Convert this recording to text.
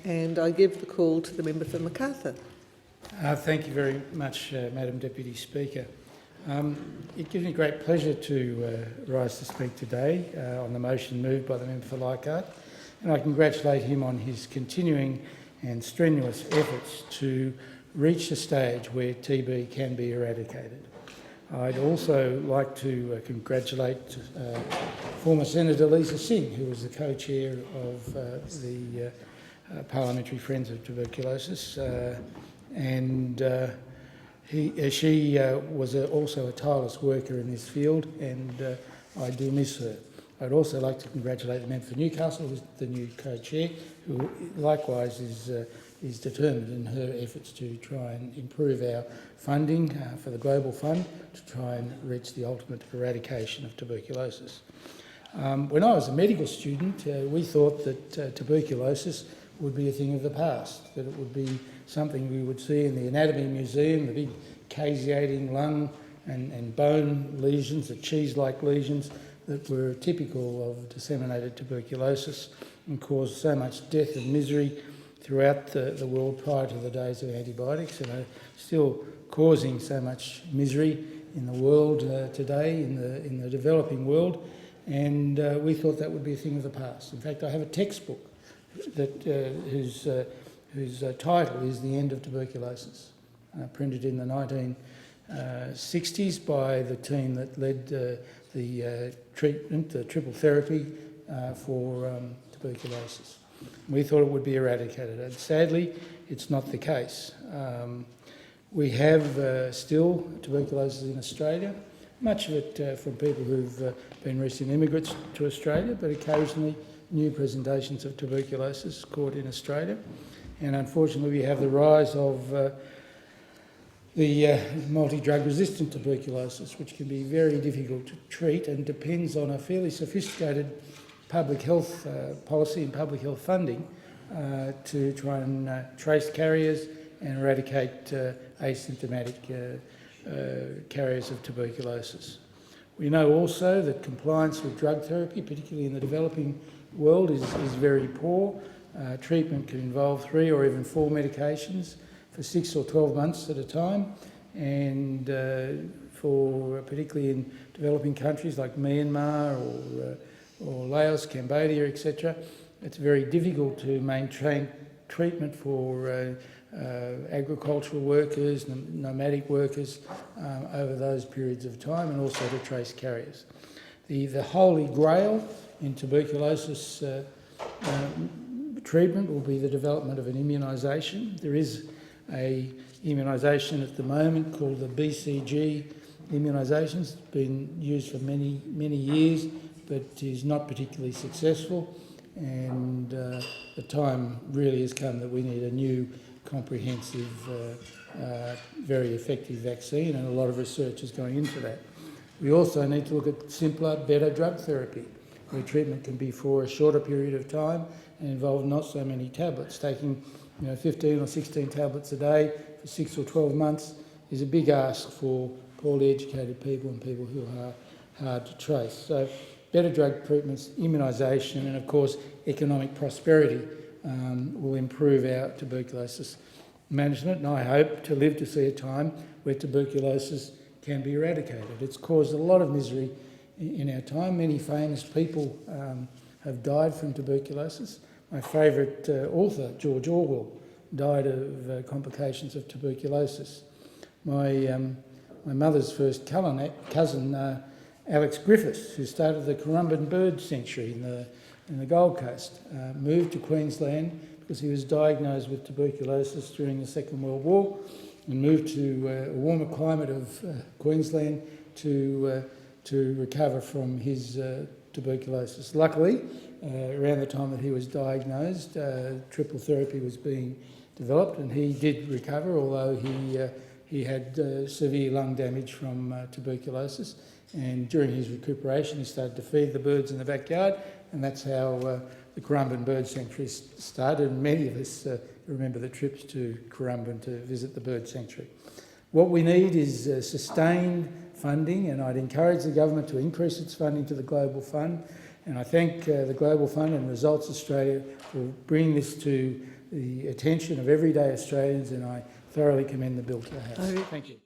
And I give the call to the member for Macarthur. Thank you very much, Madam Deputy Speaker. It gives me great pleasure to rise to speak today on the motion moved by the member for Leichhardt, and I congratulate him on his continuing and strenuous efforts to reach a stage where TB can be eradicated. I'd also like to congratulate former Senator Lisa Singh, who was the co-chair of the Parliamentary Friends of Tuberculosis, she was also a tireless worker in this field, and I do miss her. I'd also like to congratulate the member for Newcastle, who's the new co-chair, who likewise is determined in her efforts to try and improve our funding for the Global Fund to try and reach the ultimate eradication of tuberculosis. When I was a medical student, we thought that tuberculosis would be a thing of the past, that it would be something we would see in the Anatomy Museum, the big caseating lung and bone lesions, the cheese-like lesions that were typical of disseminated tuberculosis and caused so much death and misery throughout the world prior to the days of antibiotics, and are still causing so much misery in the world today, in the developing world, and we thought that would be a thing of the past. In fact, I have a textbook that whose title is The End of Tuberculosis, printed in the 1960s by the team that led the treatment, the triple therapy for tuberculosis. We thought it would be eradicated, and sadly it's not the case. We have still tuberculosis in Australia, much of it from people who've been recent immigrants to Australia, but occasionally new presentations of tuberculosis caught in Australia. And unfortunately we have the rise of the multi-drug resistant tuberculosis, which can be very difficult to treat and depends on a fairly sophisticated public health policy and public health funding to try and trace carriers and eradicate asymptomatic carriers of tuberculosis. We know also that compliance with drug therapy, particularly in the developing world, is very poor. Treatment can involve 3 or even 4 medications for 6 or 12 months at a time, and for particularly in developing countries like Myanmar or Laos, Cambodia, etc., it's very difficult to maintain treatment for agricultural workers, nomadic workers over those periods of time, and also to trace carriers. The holy grail in tuberculosis treatment will be the development of an immunisation. There is a immunisation at the moment called the BCG immunisation. It's been used for many, many years, but is not particularly successful, and the time really has come that we need a new, comprehensive, very effective vaccine, and a lot of research is going into that. We also need to look at simpler, better drug therapy, where treatment can be for a shorter period of time and involve not so many tablets. Taking 15 or 16 tablets a day for 6 or 12 months is a big ask for poorly educated people and people who are hard to trace. So better drug treatments, immunisation, and of course economic prosperity will improve our tuberculosis management, and I hope to live to see a time where tuberculosis can be eradicated. It's caused a lot of misery in our time. Many famous people have died from tuberculosis. My favourite author, George Orwell, died of complications of tuberculosis. My mother's first cousin, Alex Griffiths, who started the Currumbin bird sanctuary in the Gold Coast, moved to Queensland because he was diagnosed with tuberculosis during the Second World War, and moved to a warmer climate of Queensland to recover from his tuberculosis. Luckily, around the time that he was diagnosed, triple therapy was being developed, and he did recover, although he had severe lung damage from tuberculosis. And during his recuperation, he started to feed the birds in the backyard, and that's how the Currumbin Bird Sanctuary started. And many of us remember the trips to Currumbin to visit the bird sanctuary. What we need is sustained funding, and I'd encourage the government to increase its funding to the Global Fund. And I thank the Global Fund and Results Australia for bringing this to the attention of everyday Australians, and I thoroughly commend the bill to the House. Oh. Thank you.